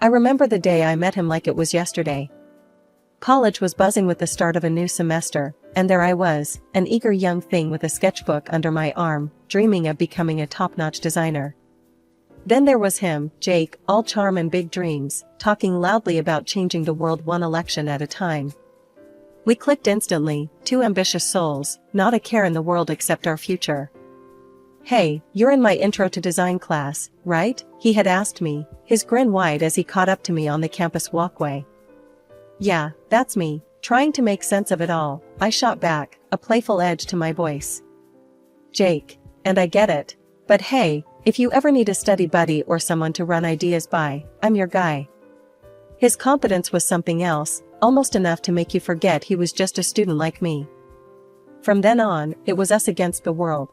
I remember the day I met him like it was yesterday. College was buzzing with the start of a new semester, and there I was, an eager young thing with a sketchbook under my arm, dreaming of becoming a top-notch designer. Then there was him, Jake, all charm and big dreams, talking loudly about changing the world one election at a time. We clicked instantly, two ambitious souls, not a care in the world except our future. "Hey, you're in my intro to design class, right?" he had asked me, his grin wide as he caught up to me on the campus walkway. "Yeah, that's me," trying to make sense of it all, I shot back, a playful edge to my voice. "Jake, and I get it. But hey, if you ever need a study buddy or someone to run ideas by, I'm your guy." His confidence was something else, almost enough to make you forget he was just a student like me. From then on, it was us against the world.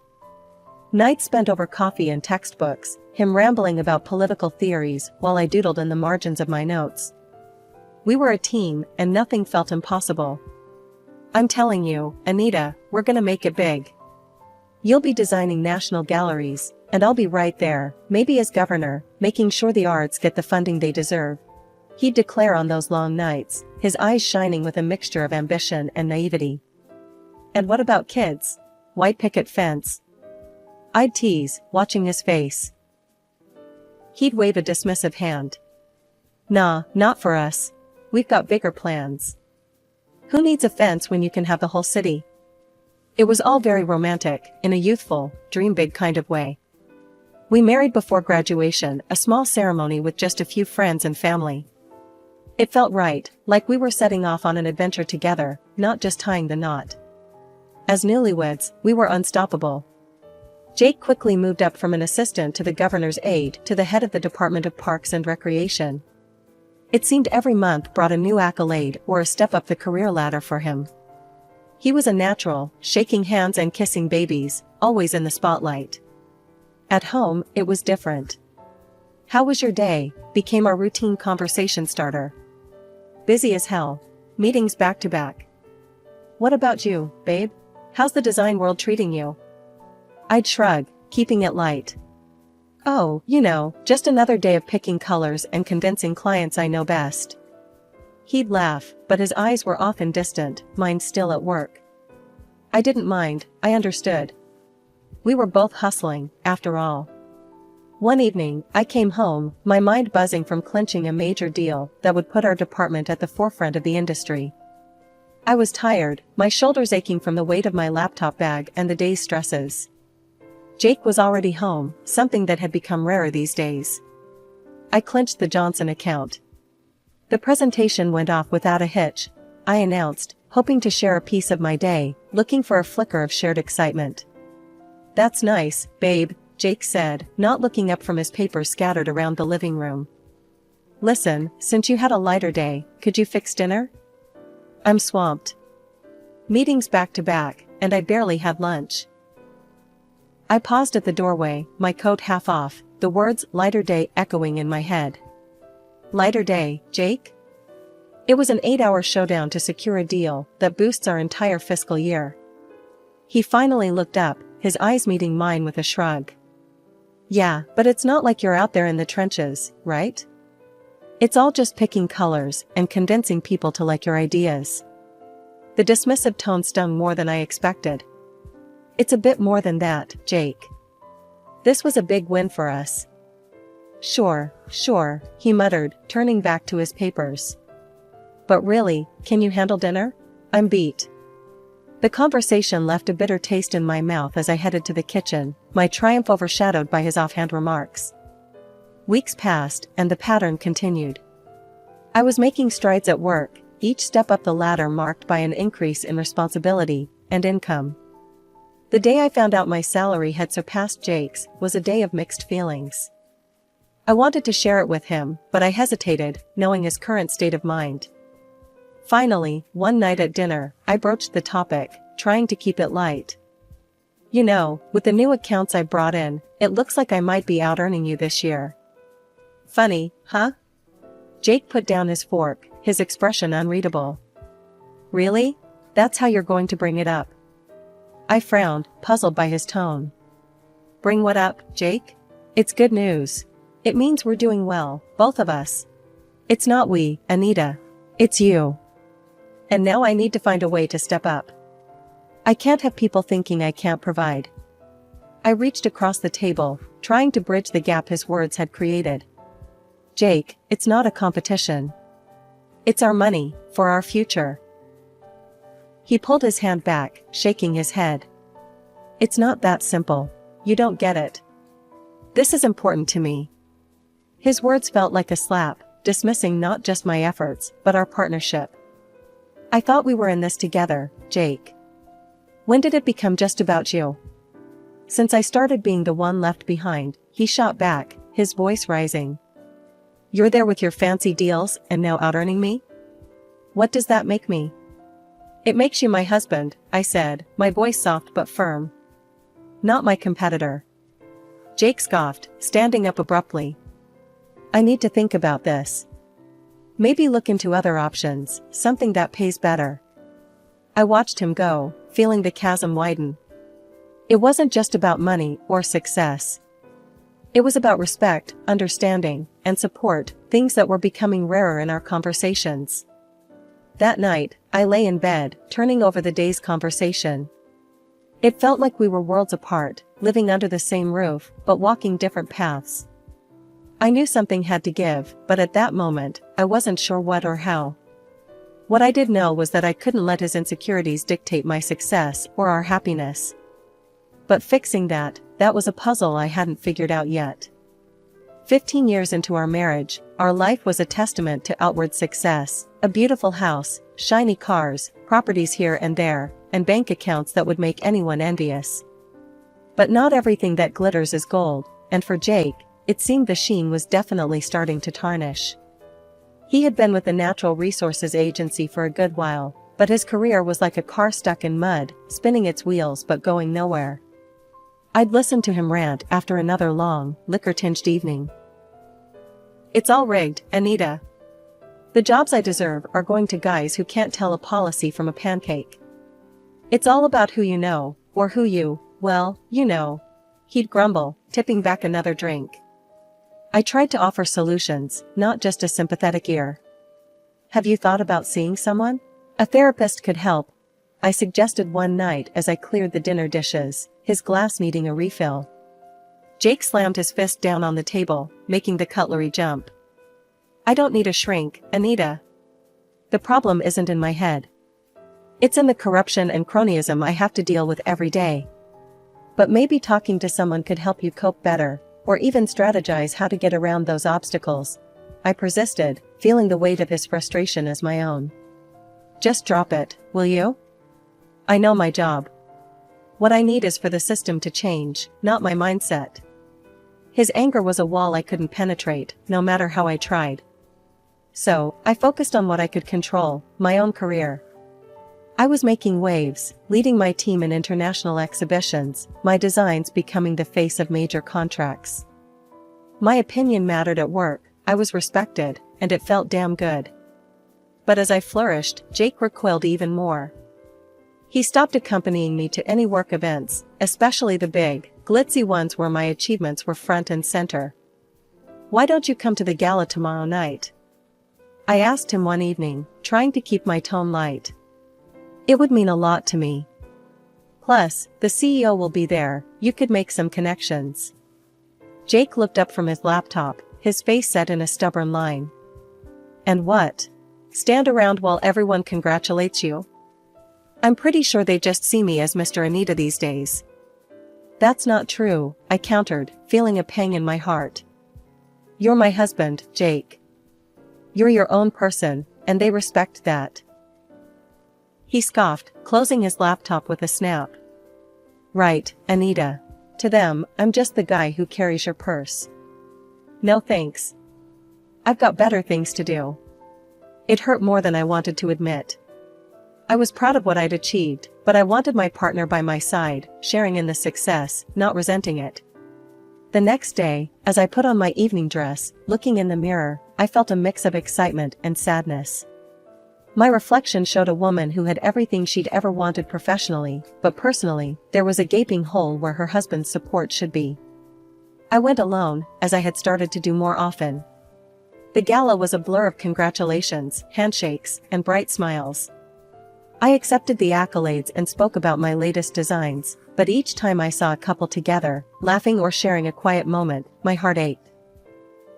Nights spent over coffee and textbooks, him rambling about political theories while I doodled in the margins of my notes. We were a team, and nothing felt impossible. "I'm telling you, Anita, we're gonna make it big. You'll be designing national galleries, and I'll be right there, maybe as governor, making sure the arts get the funding they deserve," he'd declare on those long nights, his eyes shining with a mixture of ambition and naivety. "And what about kids? White picket fence?" I'd tease, watching his face. He'd wave a dismissive hand. "Nah, not for us. We've got bigger plans. Who needs a fence when you can have the whole city?" It was all very romantic, in a youthful, dream big kind of way. We married before graduation, a small ceremony with just a few friends and family. It felt right, like we were setting off on an adventure together, not just tying the knot. As newlyweds, we were unstoppable. Jake quickly moved up from an assistant to the governor's aide to the head of the Department of Parks and Recreation. It seemed every month brought a new accolade or a step up the career ladder for him. He was a natural, shaking hands and kissing babies, always in the spotlight. At home, it was different. "How was your day?" became our routine conversation starter. "Busy as hell. Meetings back to back." "What about you, babe? How's the design world treating you?" I'd shrug, keeping it light. "Oh, just another day of picking colors and convincing clients I know best." He'd laugh, but his eyes were often distant, mine still at work. I didn't mind, I understood. We were both hustling, after all. One evening, I came home, my mind buzzing from clinching a major deal that would put our department at the forefront of the industry. I was tired, my shoulders aching from the weight of my laptop bag and the day's stresses. Jake was already home, something that had become rarer these days. I clinched the Johnson account. "The presentation went off without a hitch," I announced, hoping to share a piece of my day, looking for a flicker of shared excitement. "That's nice, babe," Jake said, not looking up from his papers scattered around the living room. "Listen, since you had a lighter day, could you fix dinner? I'm swamped. Meetings back to back, and I barely had lunch." I paused at the doorway, my coat half off, the words "lighter day" echoing in my head. Lighter day, Jake? It was an 8-hour showdown to secure a deal that boosts our entire fiscal year. He finally looked up, his eyes meeting mine with a shrug. "Yeah, but it's not like you're out there in the trenches, right? It's all just picking colors and convincing people to like your ideas." The dismissive tone stung more than I expected. "It's a bit more than that, Jake. This was a big win for us." Sure, he muttered, turning back to his papers. "But really, can you handle dinner? I'm beat." The conversation left a bitter taste in my mouth as I headed to the kitchen, my triumph overshadowed by his offhand remarks. Weeks passed, and the pattern continued. I was making strides at work, each step up the ladder marked by an increase in responsibility and income. The day I found out my salary had surpassed Jake's was a day of mixed feelings. I wanted to share it with him, but I hesitated, knowing his current state of mind. Finally, one night at dinner, I broached the topic, trying to keep it light. "With the new accounts I brought in, it looks like I might be out-earning you this year." "Funny, huh?" Jake put down his fork, his expression unreadable. "Really? That's how you're going to bring it up?" I frowned, puzzled by his tone. "Bring what up, Jake? It's good news. It means we're doing well, both of us." It's not we, Anita. It's you. And now I need to find a way to step up. I can't have people thinking I can't provide. I reached across the table, trying to bridge the gap his words had created. Jake, it's not a competition. It's our money, for our future. He pulled his hand back, shaking his head. It's not that simple. You don't get it. This is important to me. His words felt like a slap, dismissing not just my efforts, but our partnership. I thought we were in this together, Jake. When did it become just about you? Since I started being the one left behind, he shot back, his voice rising. You're there with your fancy deals and now out-earning me? What does that make me? It makes you my husband, I said, my voice soft but firm. Not my competitor. Jake scoffed, standing up abruptly. I need to think about this. Maybe look into other options, something that pays better. I watched him go, feeling the chasm widen. It wasn't just about money or success. It was about respect, understanding, and support, things that were becoming rarer in our conversations. That night, I lay in bed, turning over the day's conversation. It felt like we were worlds apart, living under the same roof, but walking different paths. I knew something had to give, but at that moment, I wasn't sure what or how. What I did know was that I couldn't let his insecurities dictate my success or our happiness. But fixing that was a puzzle I hadn't figured out yet. 15 years into our marriage, our life was a testament to outward success, a beautiful house, shiny cars, properties here and there, and bank accounts that would make anyone envious. But not everything that glitters is gold, and for Jake, it seemed the sheen was definitely starting to tarnish. He had been with the Natural Resources Agency for a good while, but his career was like a car stuck in mud, spinning its wheels but going nowhere. I'd listened to him rant after another long, liquor-tinged evening. It's all rigged, Anita. The jobs I deserve are going to guys who can't tell a policy from a pancake. It's all about who you know, or who you, well, you know. He'd grumble, tipping back another drink. I tried to offer solutions, not just a sympathetic ear. Have you thought about seeing someone? A therapist could help, I suggested one night as I cleared the dinner dishes, his glass needing a refill. Jake slammed his fist down on the table, making the cutlery jump. I don't need a shrink, Anita. The problem isn't in my head. It's in the corruption and cronyism I have to deal with every day. But maybe talking to someone could help you cope better, or even strategize how to get around those obstacles. I persisted, feeling the weight of his frustration as my own. Just drop it, will you? I know my job. What I need is for the system to change, not my mindset. His anger was a wall I couldn't penetrate, no matter how I tried. So, I focused on what I could control, my own career. I was making waves, leading my team in international exhibitions, my designs becoming the face of major contracts. My opinion mattered at work, I was respected, and it felt damn good. But as I flourished, Jake recoiled even more. He stopped accompanying me to any work events, especially the big, glitzy ones where my achievements were front and center. Why don't you come to the gala tomorrow night? I asked him one evening, trying to keep my tone light. It would mean a lot to me. Plus, the CEO will be there, you could make some connections. Jake looked up from his laptop, his face set in a stubborn line. And what? Stand around while everyone congratulates you? I'm pretty sure they just see me as Mr. Anita these days. That's not true, I countered, feeling a pang in my heart. You're my husband, Jake. You're your own person, and they respect that. He scoffed, closing his laptop with a snap. Right, Anita. To them, I'm just the guy who carries your purse. No thanks. I've got better things to do. It hurt more than I wanted to admit. I was proud of what I'd achieved, but I wanted my partner by my side, sharing in the success, not resenting it. The next day, as I put on my evening dress, looking in the mirror, I felt a mix of excitement and sadness. My reflection showed a woman who had everything she'd ever wanted professionally, but personally, there was a gaping hole where her husband's support should be. I went alone, as I had started to do more often. The gala was a blur of congratulations, handshakes, and bright smiles. I accepted the accolades and spoke about my latest designs, but each time I saw a couple together, laughing or sharing a quiet moment, my heart ached.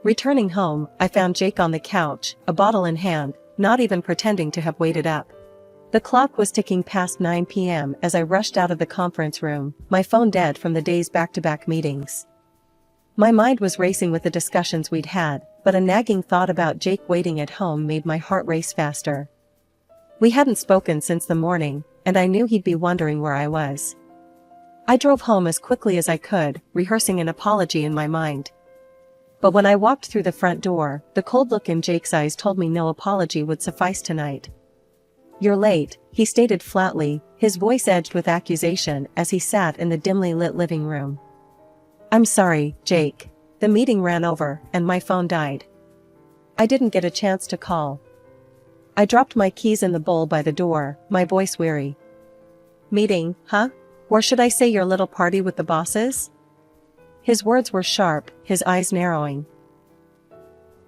Returning home, I found Jake on the couch, a bottle in hand, not even pretending to have waited up. The clock was ticking past 9 p.m. as I rushed out of the conference room, my phone dead from the day's back-to-back meetings. My mind was racing with the discussions we'd had, but a nagging thought about Jake waiting at home made my heart race faster. We hadn't spoken since the morning, and I knew he'd be wondering where I was. I drove home as quickly as I could, rehearsing an apology in my mind. But when I walked through the front door, the cold look in Jake's eyes told me no apology would suffice tonight. "You're late," he stated flatly, his voice edged with accusation as he sat in the dimly lit living room. "I'm sorry, Jake. The meeting ran over, and my phone died. I didn't get a chance to call." I dropped my keys in the bowl by the door, my voice weary. "Meeting, huh? Or should I say your little party with the bosses?" His words were sharp, his eyes narrowing.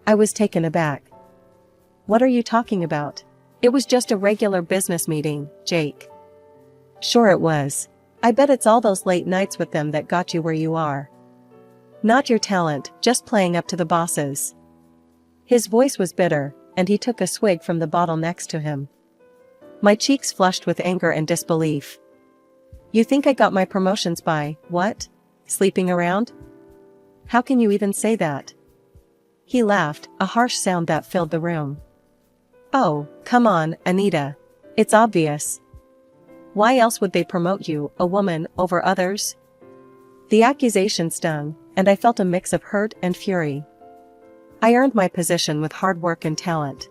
I was taken aback. "What are you talking about? It was just a regular business meeting, Jake." "Sure it was. I bet it's all those late nights with them that got you where you are. Not your talent, just playing up to the bosses." His voice was bitter, and he took a swig from the bottle next to him. My cheeks flushed with anger and disbelief. "You think I got my promotions by, what? Sleeping around? How can you even say that?" He laughed, a harsh sound that filled the room. "Oh, come on, Anita. It's obvious. Why else would they promote you, a woman, over others?" The accusation stung, and I felt a mix of hurt and fury. I earned my position with hard work and talent.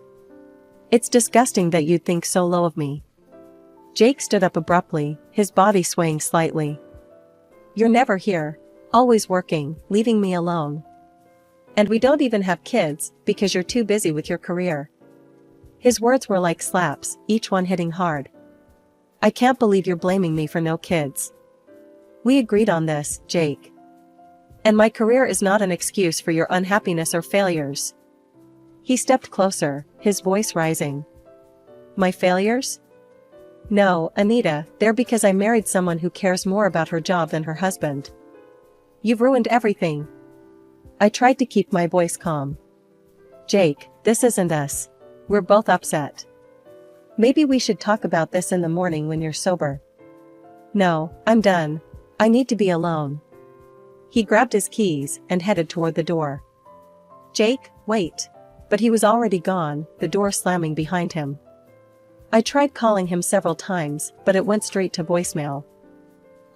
It's disgusting that you'd think so low of me. Jake stood up abruptly, his body swaying slightly. "You're never here. Always working, leaving me alone. And we don't even have kids, because you're too busy with your career." His words were like slaps, each one hitting hard. "I can't believe you're blaming me for no kids. We agreed on this, Jake. And my career is not an excuse for your unhappiness or failures." He stepped closer, his voice rising. "My failures? No, Anita, they're because I married someone who cares more about her job than her husband. You've ruined everything." I tried to keep my voice calm. "Jake, this isn't us. We're both upset. Maybe we should talk about this in the morning when you're sober." "No, I'm done. I need to be alone." He grabbed his keys and headed toward the door. "Jake, wait." But he was already gone, the door slamming behind him. I tried calling him several times, but it went straight to voicemail.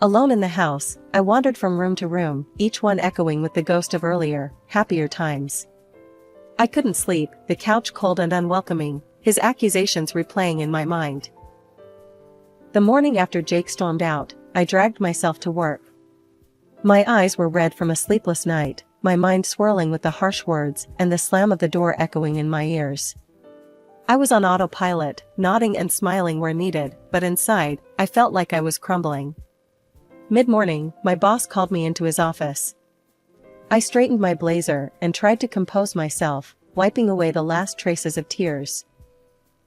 Alone in the house, I wandered from room to room, each one echoing with the ghost of earlier, happier times. I couldn't sleep, the couch cold and unwelcoming, his accusations replaying in my mind. The morning after Jake stormed out, I dragged myself to work. My eyes were red from a sleepless night, my mind swirling with the harsh words and the slam of the door echoing in my ears. I was on autopilot, nodding and smiling where needed, but inside, I felt like I was crumbling. Mid-morning, my boss called me into his office. I straightened my blazer and tried to compose myself, wiping away the last traces of tears.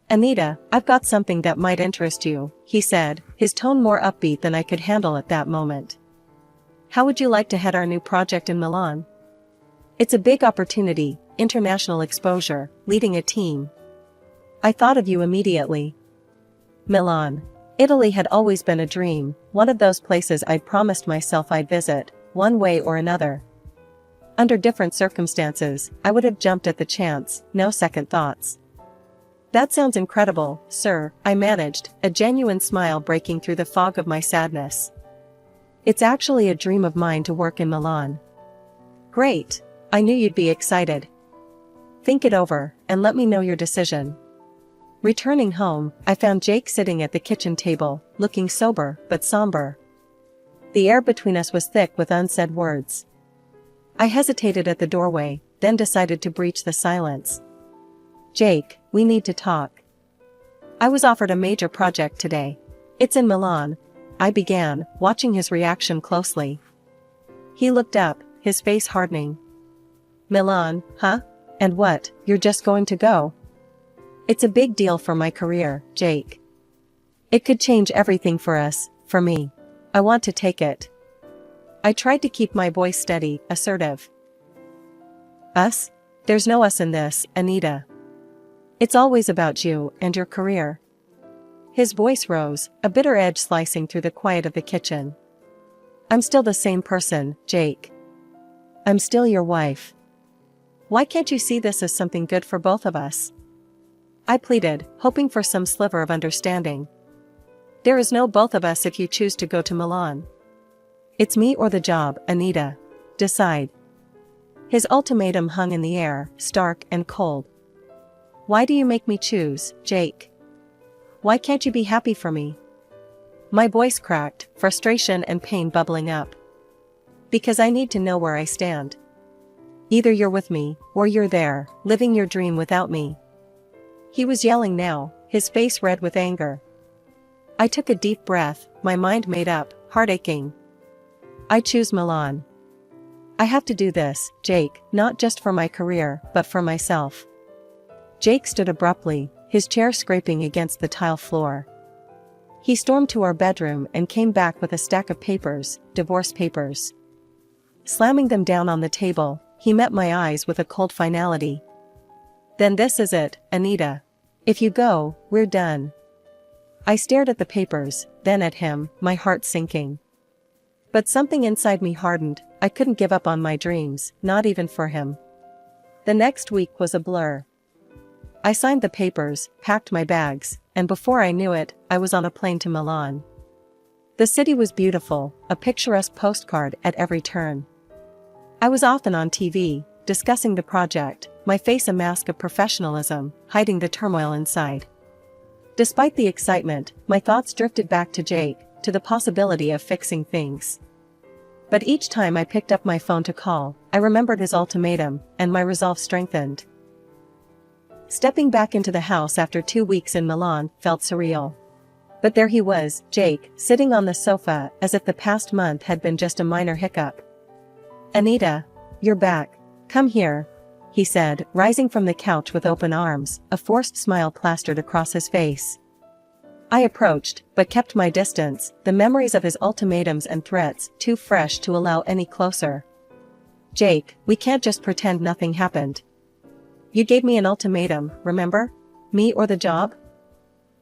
"Anita, I've got something that might interest you," he said, his tone more upbeat than I could handle at that moment. "How would you like to head our new project in Milan? It's a big opportunity, international exposure, leading a team." I thought of you immediately. Milan. Italy had always been a dream, one of those places I'd promised myself I'd visit, one way or another. Under different circumstances, I would have jumped at the chance, no second thoughts. "That sounds incredible, sir," I managed, a genuine smile breaking through the fog of my sadness. "It's actually a dream of mine to work in Milan." "Great. I knew you'd be excited. Think it over, and let me know your decision." Returning home, I found Jake sitting at the kitchen table, looking sober but somber. The air between us was thick with unsaid words. I hesitated at the doorway, then decided to breach the silence. "Jake, we need to talk. I was offered a major project today. It's in Milan," I began, watching his reaction closely. He looked up, his face hardening. "Milan, huh? And what, you're just going to go? It's a big deal for my career, Jake. It could change everything for us, for me. I want to take it. I tried to keep my voice steady, assertive. Us? There's no us in this, Anita. It's always about you and your career. His voice rose, a bitter edge slicing through the quiet of the kitchen. I'm still the same person, Jake. I'm still your wife. Why can't you see this as something good for both of us? I pleaded, hoping for some sliver of understanding. There is no both of us if you choose to go to Milan. It's me or the job, Anita. Decide. His ultimatum hung in the air, stark and cold. Why do you make me choose, Jake? Why can't you be happy for me? My voice cracked, frustration and pain bubbling up. Because I need to know where I stand. Either you're with me, or you're there, living your dream without me. He was yelling now, his face red with anger. I took a deep breath, my mind made up, heart aching. I choose Milan. I have to do this, Jake, not just for my career, but for myself. Jake stood abruptly, his chair scraping against the tile floor. He stormed to our bedroom and came back with a stack of papers, divorce papers. Slamming them down on the table, he met my eyes with a cold finality. Then this is it, Anita. If you go, we're done. I stared at the papers, then at him, my heart sinking. But something inside me hardened. I couldn't give up on my dreams, not even for him. The next week was a blur. I signed the papers, packed my bags, and before I knew it, I was on a plane to Milan. The city was beautiful, a picturesque postcard at every turn. I was often on TV, discussing the project, my face a mask of professionalism, hiding the turmoil inside. Despite the excitement, my thoughts drifted back to Jake, to the possibility of fixing things. But each time I picked up my phone to call, I remembered his ultimatum, and my resolve strengthened. Stepping back into the house after 2 weeks in Milan felt surreal. But there he was, Jake, sitting on the sofa as if the past month had been just a minor hiccup. Anita, you're back. Come here, he said, rising from the couch with open arms, a forced smile plastered across his face. I approached, but kept my distance, the memories of his ultimatums and threats too fresh to allow any closer. Jake, we can't just pretend nothing happened. You gave me an ultimatum, remember? Me or the job?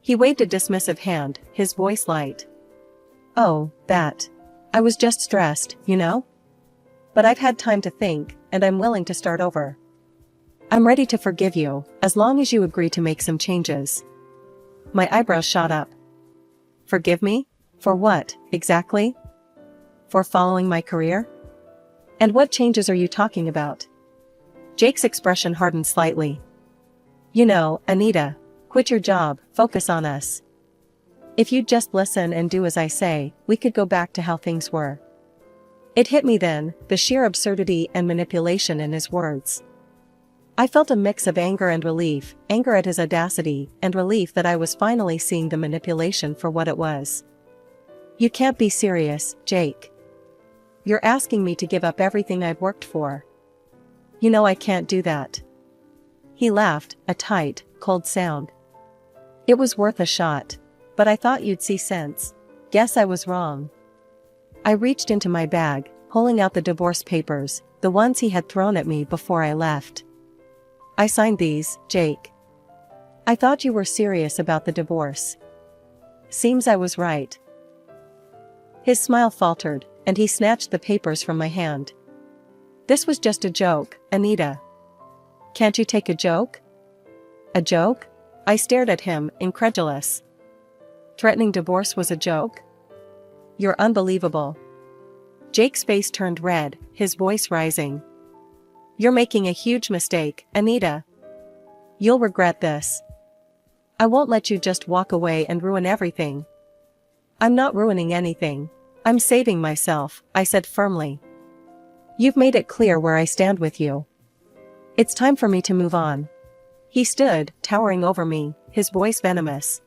He waved a dismissive hand, his voice light. Oh, that. I was just stressed, you know? But I've had time to think, and I'm willing to start over. I'm ready to forgive you, as long as you agree to make some changes. My eyebrows shot up. Forgive me? For what, exactly? For following my career? And what changes are you talking about? Jake's expression hardened slightly. You know, Anita, quit your job, focus on us. If you'd just listen and do as I say, we could go back to how things were. It hit me then, the sheer absurdity and manipulation in his words. I felt a mix of anger and relief, anger at his audacity, and relief that I was finally seeing the manipulation for what it was. You can't be serious, Jake. You're asking me to give up everything I've worked for. You know I can't do that. He laughed, a tight, cold sound. It was worth a shot. But I thought you'd see sense. Guess I was wrong. I reached into my bag, pulling out the divorce papers, the ones he had thrown at me before I left. I signed these, Jake. I thought you were serious about the divorce. Seems I was right. His smile faltered, and he snatched the papers from my hand. This was just a joke, Anita. Can't you take a joke? A joke? I stared at him, incredulous. Threatening divorce was a joke? You're unbelievable. Jake's face turned red, his voice rising. You're making a huge mistake, Anita. You'll regret this. I won't let you just walk away and ruin everything. I'm not ruining anything. I'm saving myself, I said firmly. You've made it clear where I stand with you. It's time for me to move on. He stood, towering over me, his voice venomous.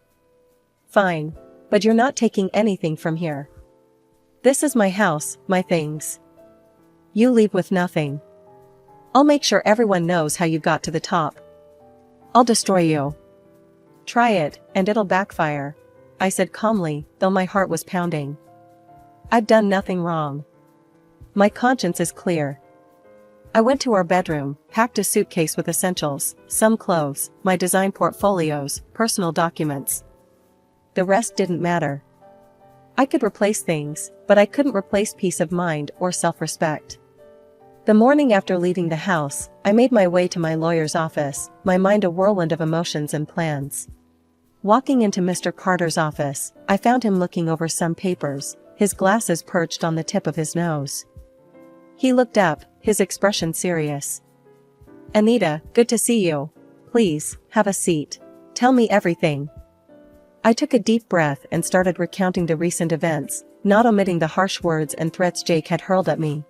Fine. But you're not taking anything from here. This is my house, my things. You leave with nothing. I'll make sure everyone knows how you got to the top. I'll destroy you. Try it, and it'll backfire, I said calmly, though my heart was pounding. I've done nothing wrong. My conscience is clear. I went to our bedroom, packed a suitcase with essentials, some clothes, my design portfolios, personal documents. The rest didn't matter. I could replace things, but I couldn't replace peace of mind or self-respect. The morning after leaving the house, I made my way to my lawyer's office, my mind a whirlwind of emotions and plans. Walking into Mr. Carter's office, I found him looking over some papers, his glasses perched on the tip of his nose. He looked up, his expression serious. "Anita, good to see you. Please, have a seat. Tell me everything." I took a deep breath and started recounting the recent events, not omitting the harsh words and threats Jake had hurled at me.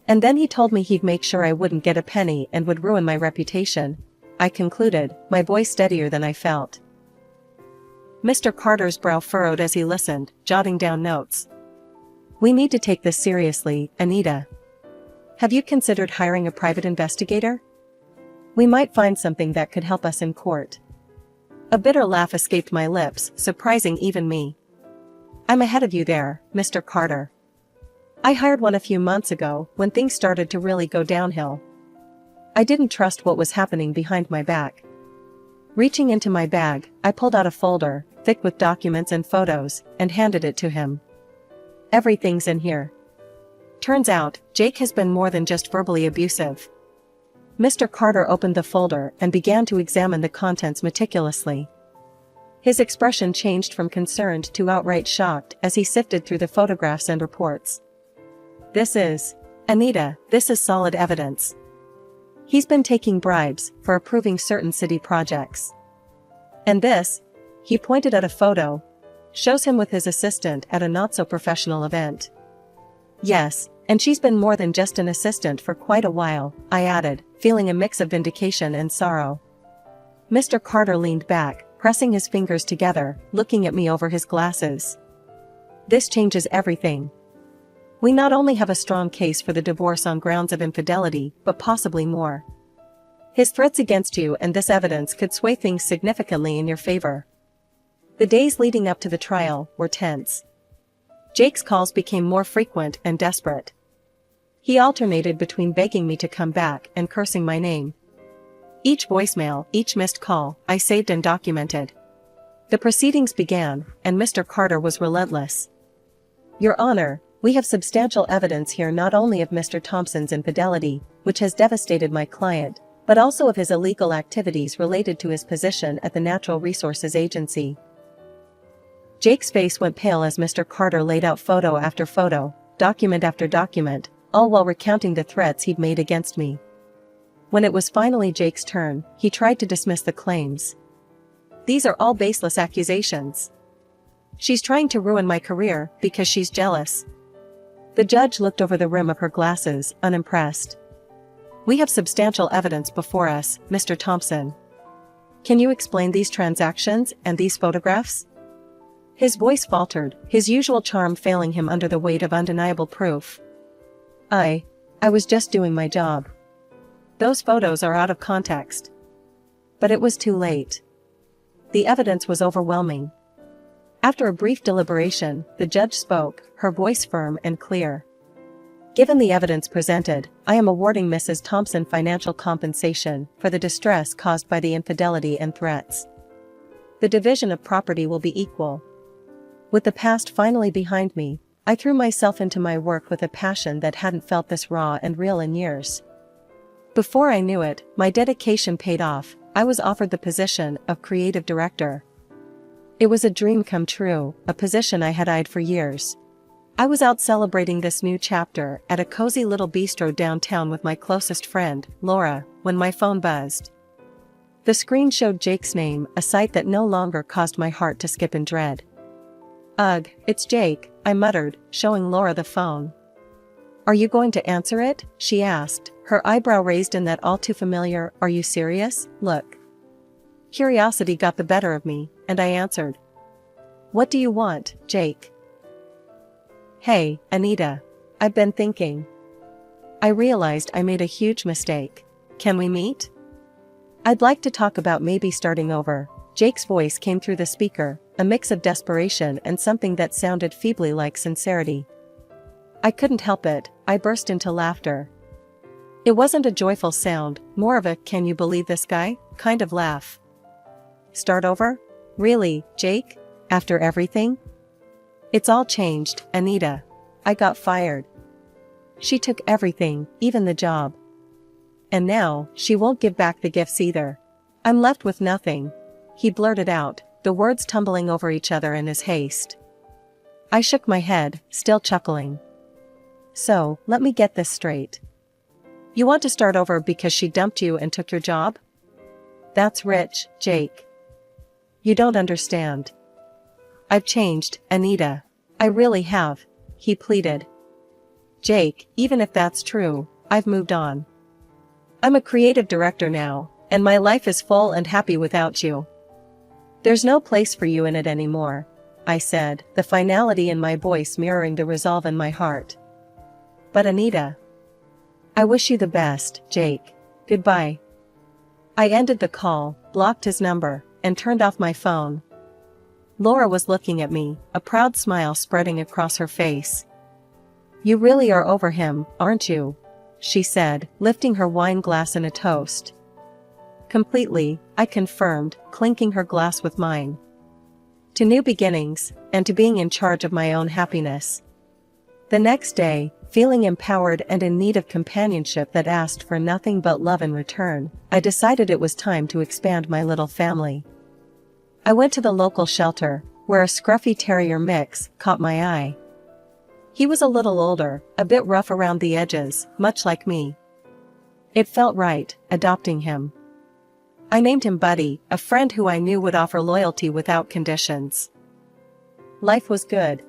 And then he told me he'd make sure I wouldn't get a penny and would ruin my reputation, I concluded, my voice steadier than I felt. Mr. Carter's brow furrowed as he listened, jotting down notes. "We need to take this seriously, Anita. Have you considered hiring a private investigator? We might find something that could help us in court." A bitter laugh escaped my lips, surprising even me. "I'm ahead of you there, Mr. Carter. I hired one a few months ago, when things started to really go downhill. I didn't trust what was happening behind my back." Reaching into my bag, I pulled out a folder, thick with documents and photos, and handed it to him. "Everything's in here. Turns out, Jake has been more than just verbally abusive." Mr. Carter opened the folder and began to examine the contents meticulously. His expression changed from concerned to outright shocked as he sifted through the photographs and reports. Anita, this is solid evidence. He's been taking bribes for approving certain city projects. And this," he pointed at a photo, "shows him with his assistant at a not-so-professional event." "Yes, and she's been more than just an assistant for quite a while," I added, feeling a mix of vindication and sorrow. Mr. Carter leaned back, pressing his fingers together, looking at me over his glasses. "This changes everything. We not only have a strong case for the divorce on grounds of infidelity, but possibly more. His threats against you and this evidence could sway things significantly in your favor." The days leading up to the trial were tense. Jake's calls became more frequent and desperate. He alternated between begging me to come back and cursing my name. Each voicemail, each missed call, I saved and documented. The proceedings began, and Mr. Carter was relentless. "Your Honor, we have substantial evidence here not only of Mr. Thompson's infidelity, which has devastated my client, but also of his illegal activities related to his position at the Natural Resources Agency." Jake's face went pale as Mr. Carter laid out photo after photo, document after document, all while recounting the threats he'd made against me. When it was finally Jake's turn, he tried to dismiss the claims. "These are all baseless accusations. She's trying to ruin my career because she's jealous." The judge looked over the rim of her glasses, unimpressed. "We have substantial evidence before us, Mr. Thompson. Can you explain these transactions and these photographs?" His voice faltered, his usual charm failing him under the weight of undeniable proof. I was just doing my job. Those photos are out of context." But it was too late. The evidence was overwhelming. After a brief deliberation, the judge spoke, her voice firm and clear. "Given the evidence presented, I am awarding Mrs. Thompson financial compensation for the distress caused by the infidelity and threats. The division of property will be equal." With the past finally behind me, I threw myself into my work with a passion that hadn't felt this raw and real in years. Before I knew it, my dedication paid off. I was offered the position of creative director. It was a dream come true, a position I had eyed for years. I was out celebrating this new chapter at a cozy little bistro downtown with my closest friend, Laura, when my phone buzzed. The screen showed Jake's name, a sight that no longer caused my heart to skip in dread. "Ugh, it's Jake," I muttered, showing Laura the phone. "Are you going to answer it?" she asked, her eyebrow raised in that all too familiar, "Are you serious?" look. Curiosity got the better of me, and I answered. "What do you want, Jake?" "Hey, Anita. I've been thinking. I realized I made a huge mistake. Can we meet? I'd like to talk about maybe starting over. Jake's voice came through the speaker, a mix of desperation and something that sounded feebly like sincerity. I couldn't help it, I burst into laughter. It wasn't a joyful sound, more of a "can you believe this guy" kind of laugh. Start over? Really, Jake? After everything? It's all changed, Anita. I got fired. She took everything, even the job. And now, she won't give back the gifts either. I'm left with nothing. He blurted out, the words tumbling over each other in his haste. I shook my head, still chuckling. So, let me get this straight. You want to start over because she dumped you and took your job? That's rich, Jake. You don't understand. I've changed, Anita. I really have, he pleaded. Jake, even if that's true, I've moved on. I'm a creative director now, and my life is full and happy without you. There's no place for you in it anymore, I said, the finality in my voice mirroring the resolve in my heart. But Anita. I wish you the best, Jake. Goodbye. I ended the call, blocked his number, and turned off my phone. Laura was looking at me, a proud smile spreading across her face. You really are over him, aren't you? She said, lifting her wine glass in a toast. Completely, I confirmed, clinking her glass with mine. To new beginnings, and to being in charge of my own happiness. The next day, feeling empowered and in need of companionship that asked for nothing but love in return, I decided it was time to expand my little family. I went to the local shelter, where a scruffy terrier mix caught my eye. He was a little older, a bit rough around the edges, much like me. It felt right, adopting him. I named him Buddy, a friend who I knew would offer loyalty without conditions. Life was good.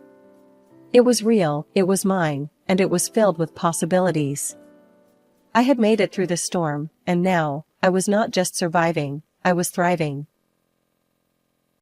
It was real, it was mine, and it was filled with possibilities. I had made it through the storm, and now, I was not just surviving, I was thriving.